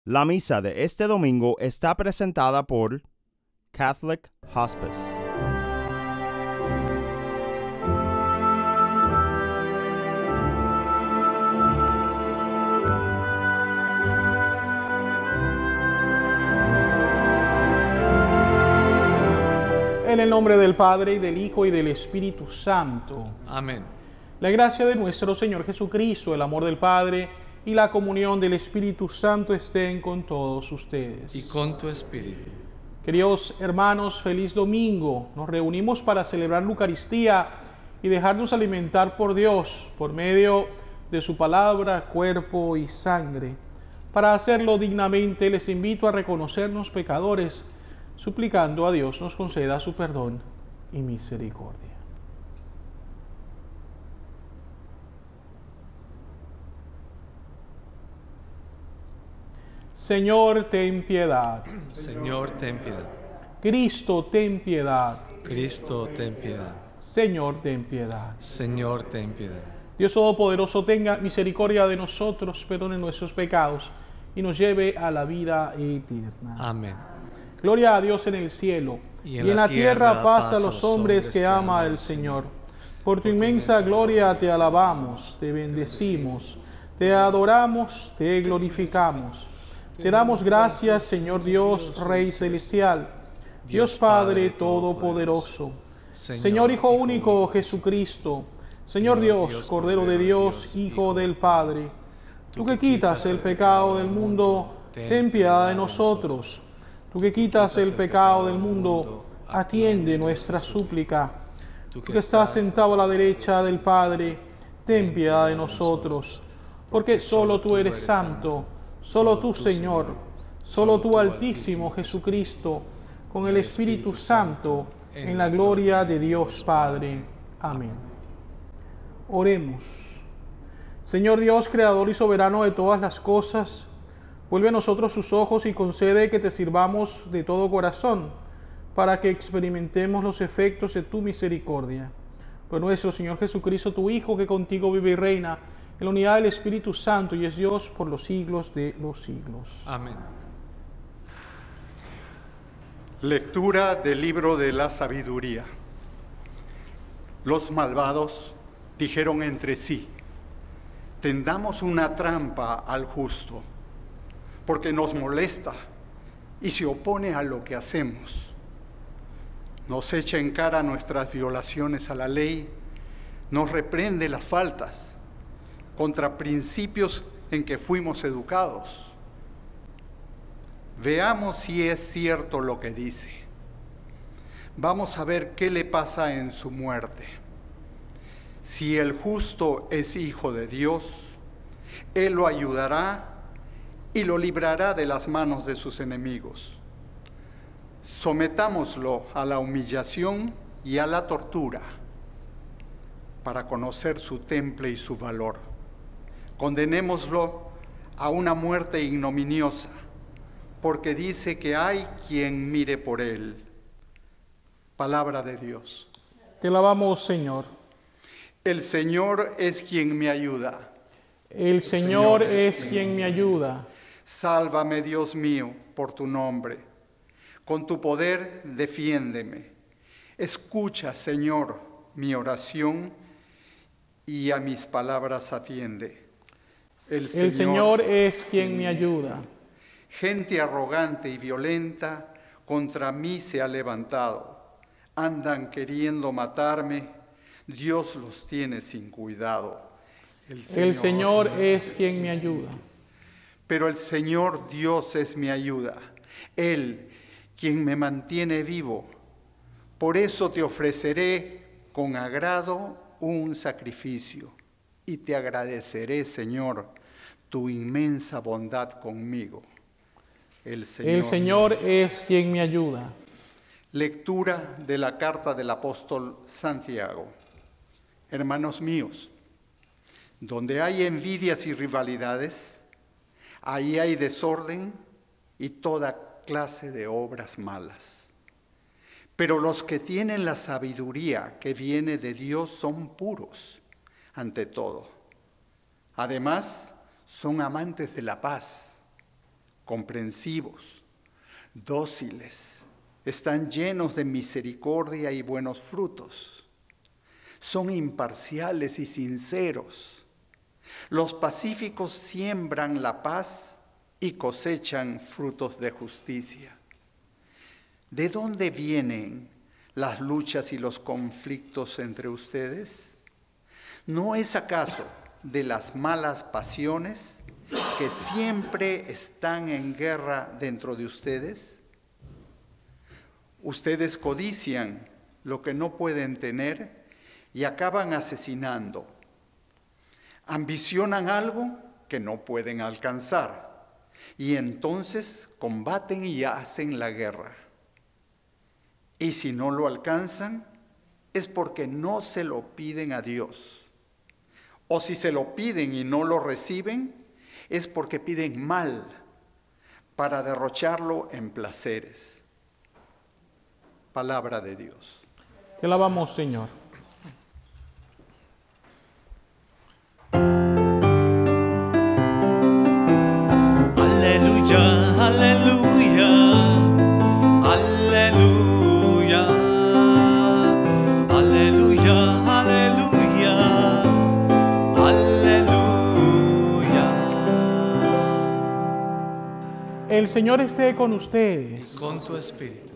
La misa de este domingo está presentada por Catholic Hospice. En el nombre del Padre, y del Hijo, y del Espíritu Santo. Amén. La gracia de nuestro Señor Jesucristo, el amor del Padre y la comunión del Espíritu Santo estén con todos ustedes. Y con tu espíritu. Queridos hermanos, feliz domingo. Nos reunimos para celebrar la Eucaristía y dejarnos alimentar por Dios por medio de su palabra, cuerpo y sangre. Para hacerlo dignamente, les invito a reconocernos pecadores, suplicando a Dios nos conceda su perdón y misericordia. Señor, ten piedad. Señor, ten piedad. Cristo, ten piedad. Cristo, ten piedad. Señor, ten piedad. Señor, ten piedad. Dios Todopoderoso, tenga misericordia de nosotros, perdone nuestros pecados y nos lleve a la vida eterna. Amén. Gloria a Dios en el cielo, y en la tierra paz a los hombres que ama el Señor. Por tu inmensa gloria te alabamos, te bendecimos, te adoramos, te glorificamos. Te damos gracias, Señor Dios, Rey celestial, Dios Padre todopoderoso, Señor Hijo único Jesucristo, Señor Dios, Cordero de Dios, Hijo del Padre. Tú que quitas el pecado del mundo, ten piedad de nosotros. Tú que quitas el pecado del mundo, atiende nuestra súplica. Tú que estás sentado a la derecha del Padre, ten piedad de nosotros. Porque solo tú eres santo, solo tú, Señor, solo tú, Altísimo Jesucristo, con el Espíritu Santo, en la gloria de Dios Padre. Amén. Oremos. Señor Dios, Creador y Soberano de todas las cosas, vuelve a nosotros sus ojos y concede que te sirvamos de todo corazón, para que experimentemos los efectos de tu misericordia. Por nuestro Señor Jesucristo, tu Hijo, que contigo vive y reina, en la unidad del Espíritu Santo, y es Dios por los siglos de los siglos. Amén. Lectura del libro de la sabiduría. Los malvados dijeron entre sí: tendamos una trampa al justo, porque nos molesta y se opone a lo que hacemos. Nos echa en cara nuestras violaciones a la ley, nos reprende las faltas, contra principios en que fuimos educados. Veamos si es cierto lo que dice. Vamos a ver qué le pasa en su muerte. Si el justo es hijo de Dios, Él lo ayudará y lo librará de las manos de sus enemigos. Sometámoslo a la humillación y a la tortura para conocer su temple y su valor. Condenémoslo a una muerte ignominiosa, porque dice que hay quien mire por él. Palabra de Dios. Te alabamos, Señor. El Señor es quien me ayuda. El Señor es quien me ayuda. Sálvame, Dios mío, por tu nombre. Con tu poder defiéndeme. Escucha, Señor, mi oración y a mis palabras atiende. El Señor es quien me ayuda. Gente arrogante y violenta contra mí se ha levantado. Andan queriendo matarme. Dios los tiene sin cuidado. El Señor es quien me ayuda. Pero el Señor Dios es mi ayuda. Él, quien me mantiene vivo. Por eso te ofreceré con agrado un sacrificio. Y te agradeceré, Señor, tu inmensa bondad conmigo. El Señor es quien me ayuda. Lectura de la carta del apóstol Santiago. Hermanos míos, donde hay envidias y rivalidades, ahí hay desorden y toda clase de obras malas. Pero los que tienen la sabiduría que viene de Dios son puros ante todo. Además, son amantes de la paz, comprensivos, dóciles, están llenos de misericordia y buenos frutos. Son imparciales y sinceros. Los pacíficos siembran la paz y cosechan frutos de justicia. ¿De dónde vienen las luchas y los conflictos entre ustedes? ¿No es acaso de las malas pasiones que siempre están en guerra dentro de ustedes? Ustedes codician lo que no pueden tener y acaban asesinando. Ambicionan algo que no pueden alcanzar y entonces combaten y hacen la guerra. Y si no lo alcanzan, es porque no se lo piden a Dios. O si se lo piden y no lo reciben, es porque piden mal para derrocharlo en placeres. Palabra de Dios. Te alabamos, Señor. Aleluya, aleluya, aleluya, aleluya, aleluya, aleluya. El Señor esté con ustedes. Con tu espíritu.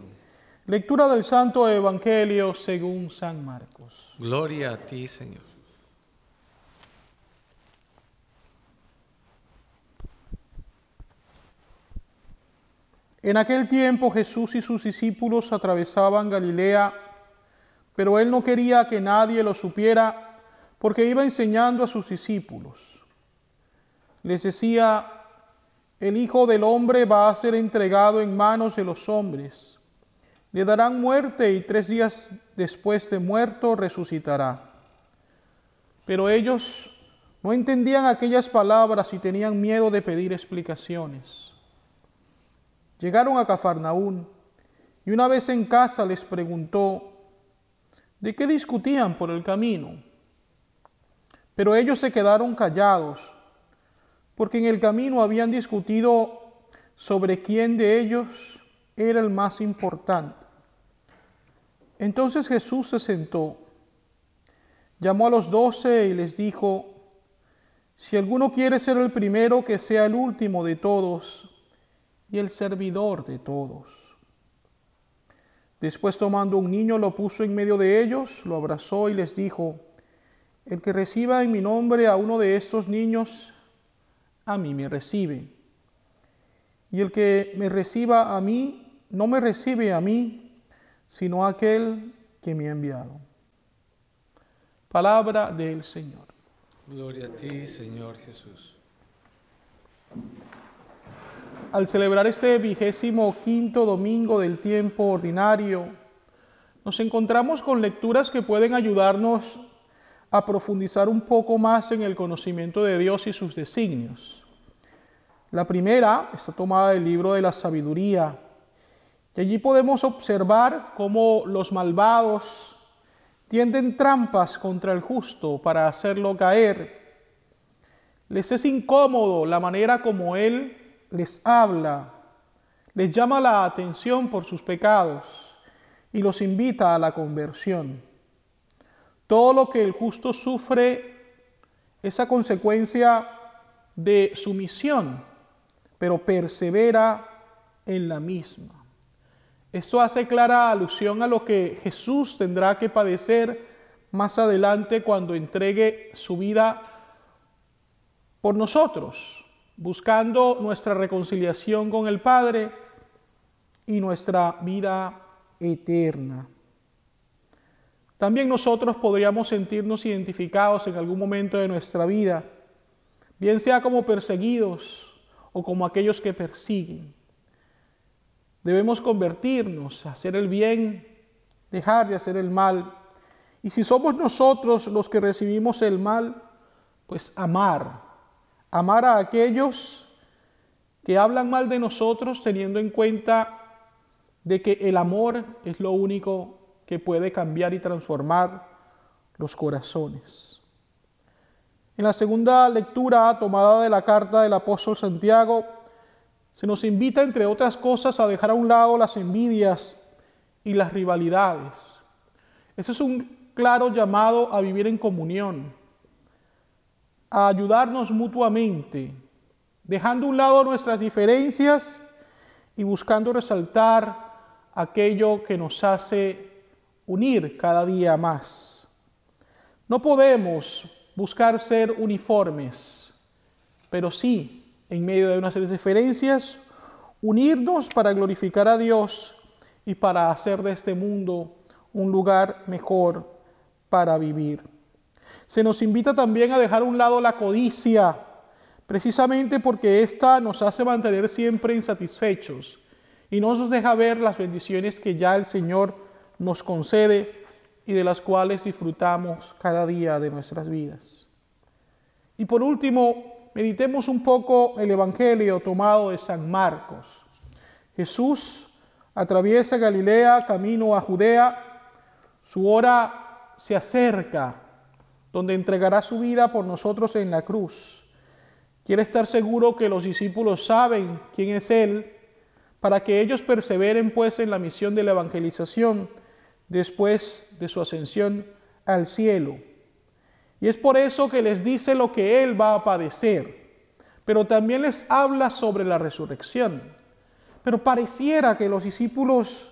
Lectura del Santo Evangelio según San Marcos. Gloria a ti, Señor. En aquel tiempo Jesús y sus discípulos atravesaban Galilea, pero él no quería que nadie lo supiera porque iba enseñando a sus discípulos. Les decía: el Hijo del Hombre va a ser entregado en manos de los hombres. Le darán muerte y 3 días después de muerto resucitará. Pero ellos no entendían aquellas palabras y tenían miedo de pedir explicaciones. Llegaron a Cafarnaún y una vez en casa les preguntó de qué discutían por el camino. Pero ellos se quedaron callados, porque en el camino habían discutido sobre quién de ellos era el más importante. Entonces Jesús se sentó, llamó a los 12 y les dijo: si alguno quiere ser el primero, que sea el último de todos y el servidor de todos. Después, tomando un niño, lo puso en medio de ellos, lo abrazó y les dijo: el que reciba en mi nombre a uno de estos niños, a mí me recibe. Y el que me reciba a mí, no me recibe a mí, sino a aquel que me ha enviado. Palabra del Señor. Gloria a ti, Señor Jesús. Al celebrar este 25º domingo del tiempo ordinario, nos encontramos con lecturas que pueden ayudarnos a profundizar un poco más en el conocimiento de Dios y sus designios. La primera está tomada del libro de la sabiduría, y allí podemos observar cómo los malvados tienden trampas contra el justo para hacerlo caer. Les es incómodo la manera como él les habla, les llama la atención por sus pecados y los invita a la conversión. Todo lo que el justo sufre es a consecuencia de su misión, pero persevera en la misma. Esto hace clara alusión a lo que Jesús tendrá que padecer más adelante cuando entregue su vida por nosotros, buscando nuestra reconciliación con el Padre y nuestra vida eterna. También nosotros podríamos sentirnos identificados en algún momento de nuestra vida, bien sea como perseguidos o como aquellos que persiguen. Debemos convertirnos, hacer el bien, dejar de hacer el mal. Y si somos nosotros los que recibimos el mal, pues amar a aquellos que hablan mal de nosotros, teniendo en cuenta de que el amor es lo único que puede cambiar y transformar los corazones. En la segunda lectura tomada de la carta del apóstol Santiago, Se nos invita, entre otras cosas, a dejar a un lado las envidias y las rivalidades. Eso es un claro llamado a vivir en comunión, a ayudarnos mutuamente, dejando a un lado nuestras diferencias y buscando resaltar aquello que nos hace unir cada día más. No podemos buscar ser uniformes, pero sí, en medio de nuestras diferencias, unirnos para glorificar a Dios y para hacer de este mundo un lugar mejor para vivir. Se nos invita también a dejar a un lado la codicia, precisamente porque ésta nos hace mantener siempre insatisfechos y no nos deja ver las bendiciones que ya el Señor nos concede y de las cuales disfrutamos cada día de nuestras vidas. Y por último, meditemos un poco el Evangelio tomado de San Marcos. Jesús atraviesa Galilea, camino a Judea. Su hora se acerca, donde entregará su vida por nosotros en la cruz. Quiere estar seguro que los discípulos saben quién es Él, para que ellos perseveren pues en la misión de la evangelización después de su ascensión al cielo. Y es por eso que les dice lo que Él va a padecer, pero también les habla sobre la resurrección. Pero pareciera que los discípulos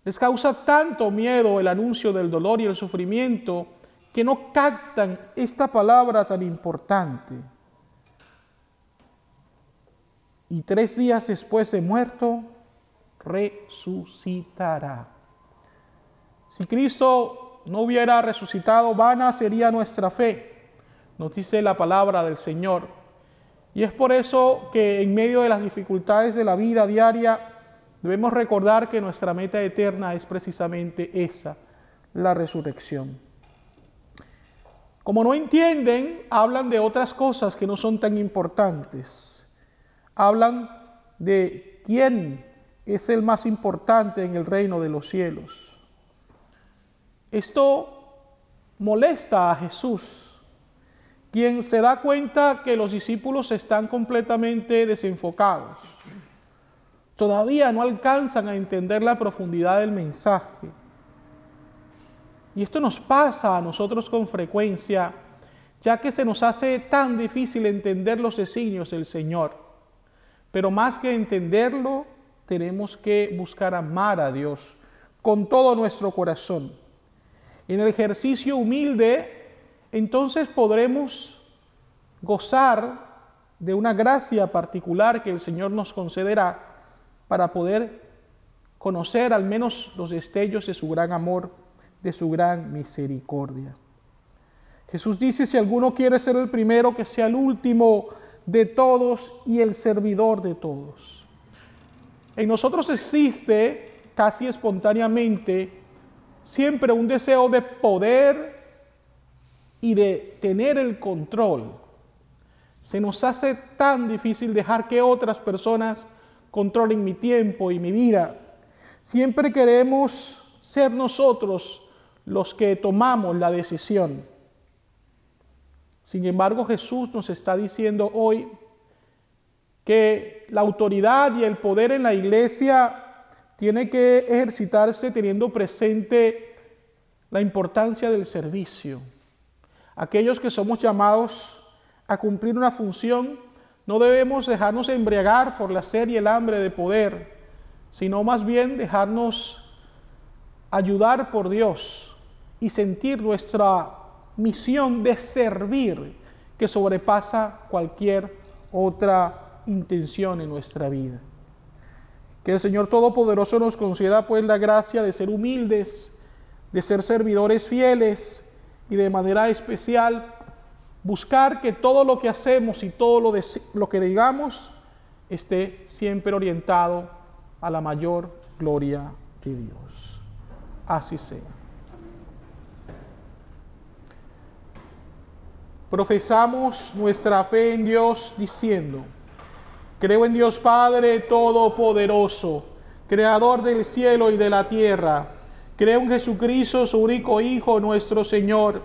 les causa tanto miedo el anuncio del dolor y el sufrimiento que no captan esta palabra tan importante. Y 3 días después de muerto, resucitará. Si Cristo no hubiera resucitado, vana sería nuestra fe, nos dice la palabra del Señor. Y es por eso que en medio de las dificultades de la vida diaria, debemos recordar que nuestra meta eterna es precisamente esa, la resurrección. Como no entienden, hablan de otras cosas que no son tan importantes. Hablan de quién es el más importante en el reino de los cielos. Esto molesta a Jesús, quien se da cuenta que los discípulos están completamente desenfocados. Todavía no alcanzan a entender la profundidad del mensaje. Y esto nos pasa a nosotros con frecuencia, ya que se nos hace tan difícil entender los designios del Señor. Pero más que entenderlo, tenemos que buscar amar a Dios con todo nuestro corazón. En el ejercicio humilde, entonces podremos gozar de una gracia particular que el Señor nos concederá para poder conocer al menos los destellos de su gran amor, de su gran misericordia. Jesús dice, si alguno quiere ser el primero, que sea el último de todos y el servidor de todos. En nosotros existe, casi espontáneamente, siempre un deseo de poder y de tener el control. Se nos hace tan difícil dejar que otras personas controlen mi tiempo y mi vida. Siempre queremos ser nosotros los que tomamos la decisión. Sin embargo, Jesús nos está diciendo hoy que la autoridad y el poder en la iglesia tiene que ejercitarse teniendo presente la importancia del servicio. Aquellos que somos llamados a cumplir una función, no debemos dejarnos embriagar por la sed y el hambre de poder, sino más bien dejarnos ayudar por Dios y sentir nuestra misión de servir que sobrepasa cualquier otra intención en nuestra vida. Que el Señor Todopoderoso nos conceda pues la gracia de ser humildes, de ser servidores fieles y de manera especial buscar que todo lo que hacemos y todo lo que digamos esté siempre orientado a la mayor gloria de Dios. Así sea. Profesamos nuestra fe en Dios diciendo: creo en Dios Padre Todopoderoso, Creador del cielo y de la tierra. Creo en Jesucristo, su único Hijo, nuestro Señor,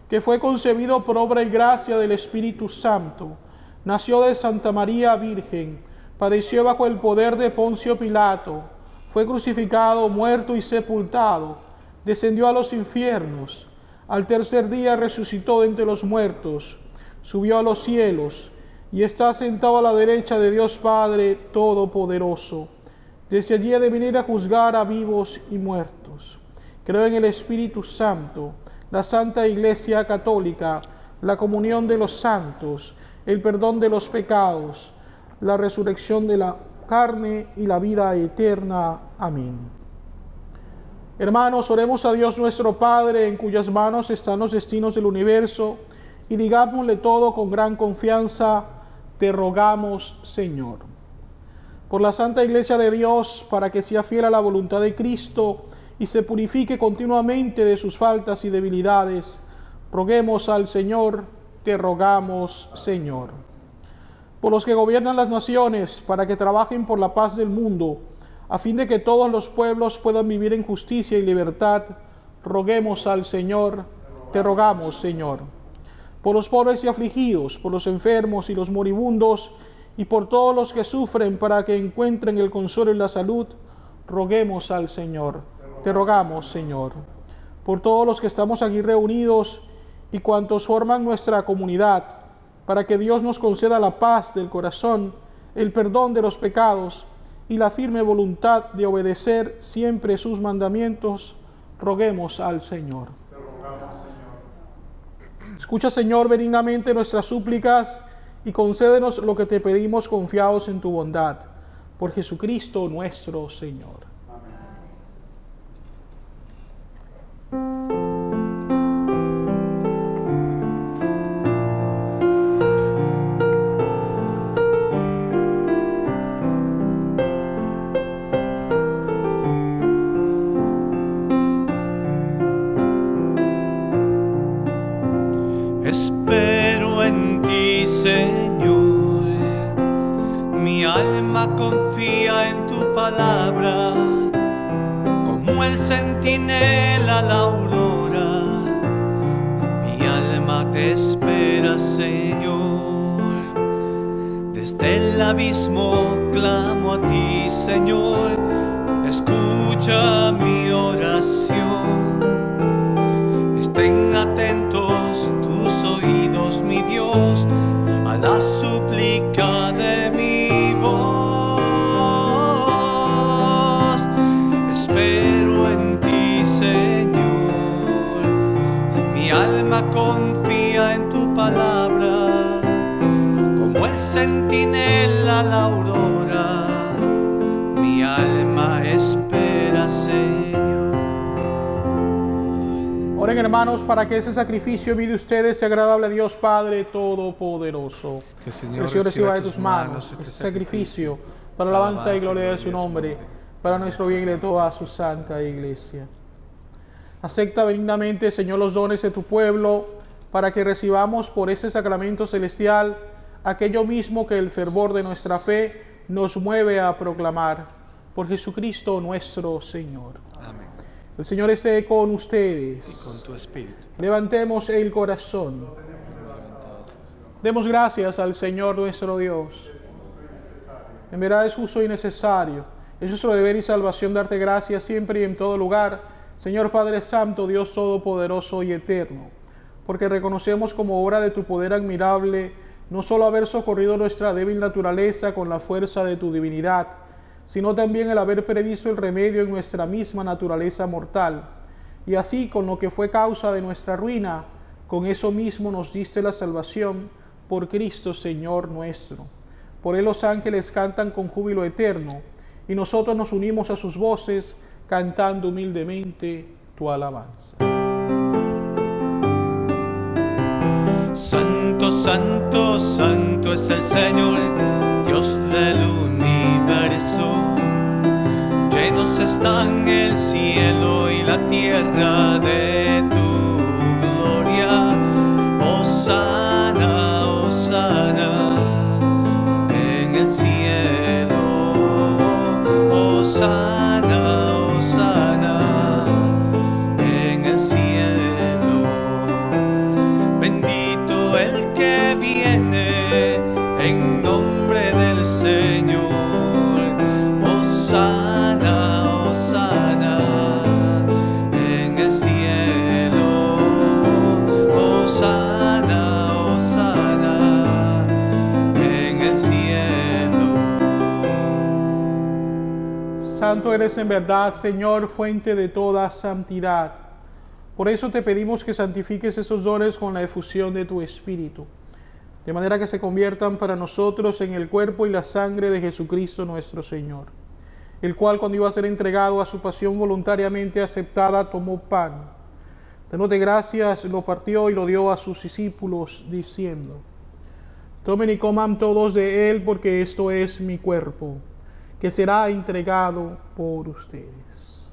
que fue concebido por obra y gracia del Espíritu Santo. Nació de Santa María Virgen, padeció bajo el poder de Poncio Pilato, fue crucificado, muerto y sepultado, descendió a los infiernos, al tercer día resucitó de entre los muertos, subió a los cielos y está sentado a la derecha de Dios Padre Todopoderoso. Desde allí ha de venir a juzgar a vivos y muertos. Creo en el Espíritu Santo, la Santa Iglesia Católica, la comunión de los santos, el perdón de los pecados, la resurrección de la carne y la vida eterna. Amén. Hermanos, oremos a Dios nuestro Padre, en cuyas manos están los destinos del universo, y digámosle todo con gran confianza: te rogamos, Señor. Por la Santa Iglesia de Dios, para que sea fiel a la voluntad de Cristo y se purifique continuamente de sus faltas y debilidades, roguemos al Señor, te rogamos, Señor. Por los que gobiernan las naciones, para que trabajen por la paz del mundo, a fin de que todos los pueblos puedan vivir en justicia y libertad, roguemos al Señor, te rogamos, Señor. Por los pobres y afligidos, por los enfermos y los moribundos, y por todos los que sufren, para que encuentren el consuelo y la salud, roguemos al Señor, te rogamos, Señor. Por todos los que estamos aquí reunidos y cuantos forman nuestra comunidad, para que Dios nos conceda la paz del corazón, el perdón de los pecados y la firme voluntad de obedecer siempre sus mandamientos, roguemos al Señor. Escucha, Señor, benignamente nuestras súplicas y concédenos lo que te pedimos confiados en tu bondad. Por Jesucristo nuestro Señor. Espero en ti, Señor, mi alma confía en tu palabra, como el centinela a la aurora, mi alma te espera, Señor. Desde el abismo clamo a ti, Señor, escucha mi oración. Estén atentos tus oídos, mi Dios, a la súplica de mi voz. Espero en ti, Señor, mi alma confía en tu palabra, como el centinela a la aurora, mi alma espera, Señor. Oren, hermanos, para que ese sacrificio en vida de ustedes sea agradable a Dios Padre Todopoderoso. Que el Señor reciba de tus manos este sacrificio para la alabanza y gloria de su nombre, para nuestro bien y de toda su santa Iglesia. Acepta benignamente, Señor, los dones de tu pueblo, para que recibamos por ese sacramento celestial aquello mismo que el fervor de nuestra fe nos mueve a proclamar. Por Jesucristo nuestro Señor. Amén. El Señor esté con ustedes. Y con tu espíritu. Levantemos el corazón. Demos gracias al Señor nuestro Dios. En verdad es justo y necesario. Es nuestro deber y salvación darte gracias siempre y en todo lugar, Señor Padre Santo, Dios Todopoderoso y Eterno, porque reconocemos como obra de tu poder admirable no solo haber socorrido nuestra débil naturaleza con la fuerza de tu divinidad, sino también el haber previsto el remedio en nuestra misma naturaleza mortal. Y así, con lo que fue causa de nuestra ruina, con eso mismo nos diste la salvación por Cristo Señor nuestro. Por él los ángeles cantan con júbilo eterno, y nosotros nos unimos a sus voces, cantando humildemente tu alabanza. Santo, santo, santo es el Señor, Dios del universo. Llenos están el cielo y la tierra de tu gloria. Hosana, hosana en el cielo. Hosana, hosana en el cielo. Bendito el que viene en nombre del Señor. Santo eres en verdad, Señor, fuente de toda santidad. Por eso te pedimos que santifiques esos dones con la efusión de tu Espíritu, de manera que se conviertan para nosotros en el cuerpo y la sangre de Jesucristo nuestro Señor, el cual, cuando iba a ser entregado a su pasión voluntariamente aceptada, tomó pan. Dándote gracias, lo partió y lo dio a sus discípulos, diciendo: tomen y coman todos de él, porque esto es mi cuerpo, que será entregado por ustedes.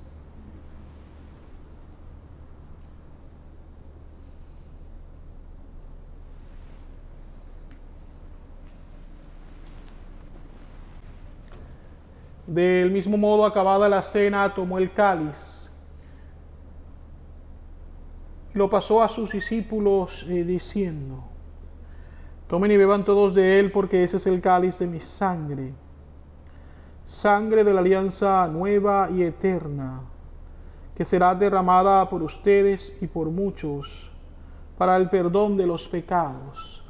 Del mismo modo, acabada la cena, tomó el cáliz y lo pasó a sus discípulos, diciendo: tomen y beban todos de él, porque ese es el cáliz de mi sangre, sangre de la alianza nueva y eterna, que será derramada por ustedes y por muchos para el perdón de los pecados.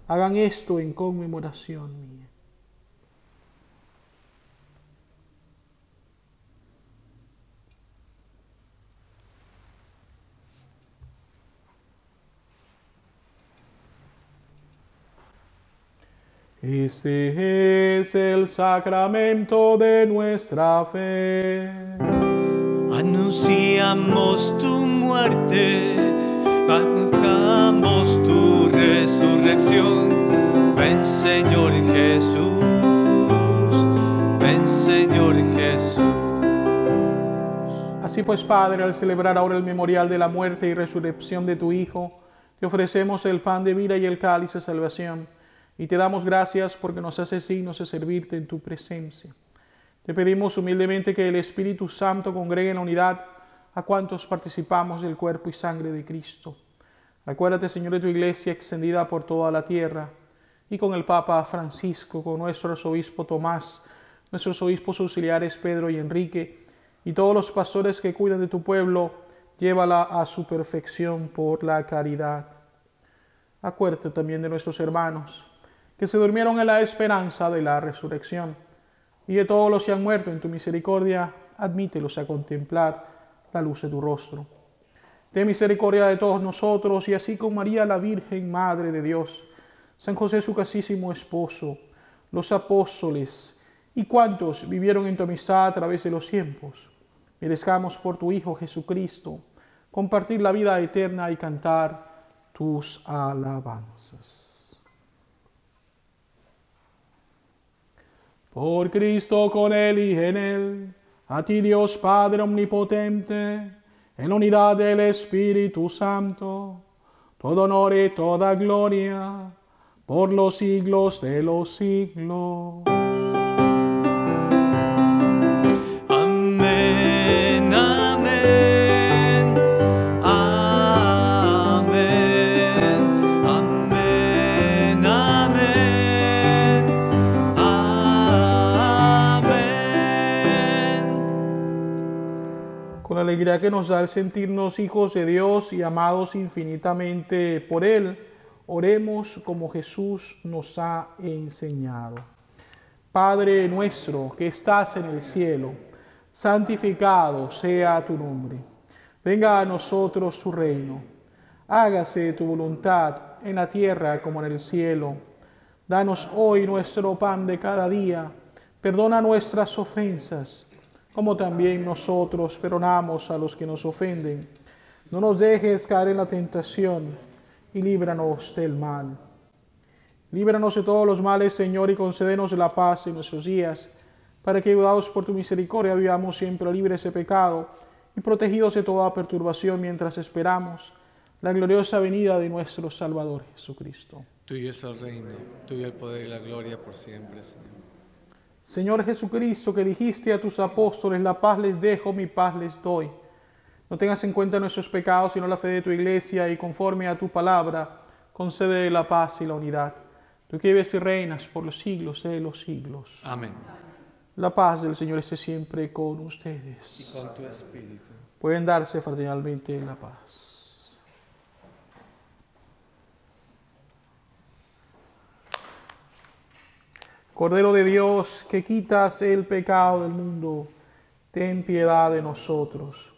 Hagan esto en conmemoración mía. Este es el sacramento de nuestra fe. Anunciamos tu muerte, anunciamos tu resurrección. Ven, Señor Jesús, ven, Señor Jesús. Así pues, Padre, al celebrar ahora el memorial de la muerte y resurrección de tu Hijo, te ofrecemos el pan de vida y el cáliz de salvación, y te damos gracias porque nos haces dignos de servirte en tu presencia. Te pedimos humildemente que el Espíritu Santo congregue en la unidad a cuantos participamos del cuerpo y sangre de Cristo. Acuérdate, Señor, de tu iglesia extendida por toda la tierra, y con el Papa Francisco, con nuestro arzobispo Tomás, nuestros obispos auxiliares Pedro y Enrique, y todos los pastores que cuidan de tu pueblo, llévala a su perfección por la caridad. Acuérdate también de nuestros hermanos que se durmieron en la esperanza de la resurrección, y de todos los que han muerto en tu misericordia, admítelos a contemplar la luz de tu rostro. Ten misericordia de todos nosotros, y así con María la Virgen, Madre de Dios, San José su casísimo esposo, los apóstoles y cuantos vivieron en tu amistad a través de los tiempos, merezcamos por tu Hijo Jesucristo compartir la vida eterna y cantar tus alabanzas. Por Cristo, con Él y en Él, a ti Dios Padre Omnipotente, en la unidad del Espíritu Santo, todo honor y toda gloria, por los siglos de los siglos. Amén, amén, amén, amén, amén, amén. Con la alegría que nos da el sentirnos hijos de Dios y amados infinitamente por Él, oremos como Jesús nos ha enseñado. Padre nuestro que estás en el cielo, santificado sea tu nombre. Venga a nosotros tu reino. Hágase tu voluntad en la tierra como en el cielo. Danos hoy nuestro pan de cada día. Perdona nuestras ofensas, como también nosotros perdonamos a los que nos ofenden. No nos dejes caer en la tentación, y líbranos del mal. Líbranos de todos los males, Señor, y concédenos la paz en nuestros días, para que, ayudados por tu misericordia, vivamos siempre libres de pecado y protegidos de toda perturbación, mientras esperamos la gloriosa venida de nuestro Salvador Jesucristo. Tuyo es el reino, tuyo el poder y la gloria por siempre, Señor. Señor Jesucristo, que dijiste a tus apóstoles: la paz les dejo, mi paz les doy. No tengas en cuenta nuestros pecados, sino la fe de tu iglesia, y conforme a tu palabra, concede la paz y la unidad. Tú que vives y reinas por los siglos de los siglos. Amén. La paz del Señor esté siempre con ustedes. Y con tu espíritu. Pueden darse fraternalmente la paz. Cordero de Dios, que quitas el pecado del mundo, ten piedad de nosotros.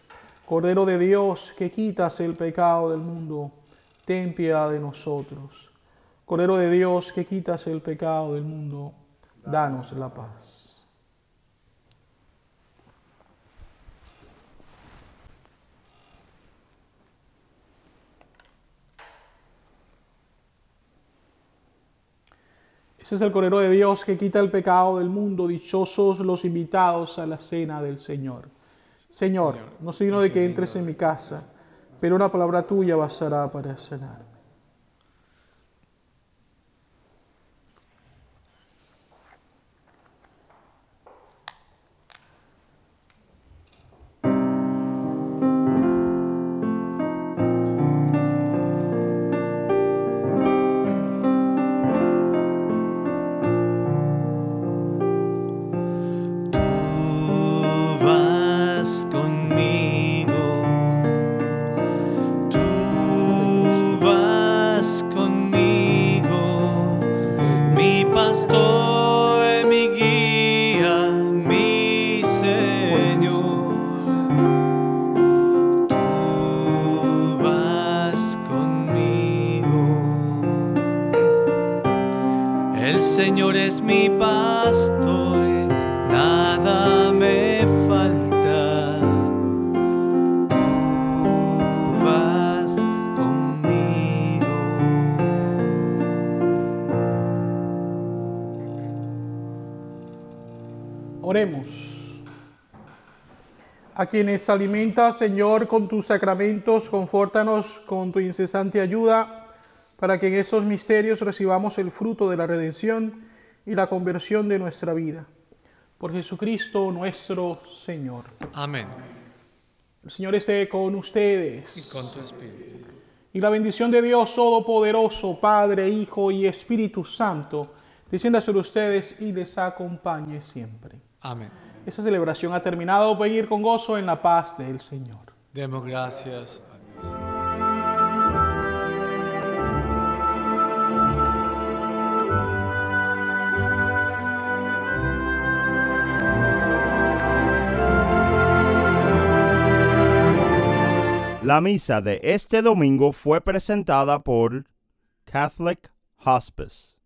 Cordero de Dios, que quitas el pecado del mundo, ten piedad de nosotros. Cordero de Dios, que quitas el pecado del mundo, danos la paz. Ese es el Cordero de Dios que quita el pecado del mundo. Dichosos los invitados a la cena del Señor. Señor, no soy digno de que entres en mi casa, pero una palabra tuya bastará para sanarme. El Señor es mi pastor, nada me falta. Tú vas conmigo. Oremos. A quienes alimentas, Señor, con tus sacramentos, confórtanos con tu incesante ayuda, para que en estos misterios recibamos el fruto de la redención y la conversión de nuestra vida. Por Jesucristo nuestro Señor. Amén. El Señor esté con ustedes. Y con tu espíritu. Y la bendición de Dios Todopoderoso, Padre, Hijo y Espíritu Santo, descienda sobre ustedes y les acompañe siempre. Amén. Esta celebración ha terminado. Pueden ir con gozo en la paz del Señor. Demos gracias a Dios. La misa de este domingo fue presentada por Catholic Hospice.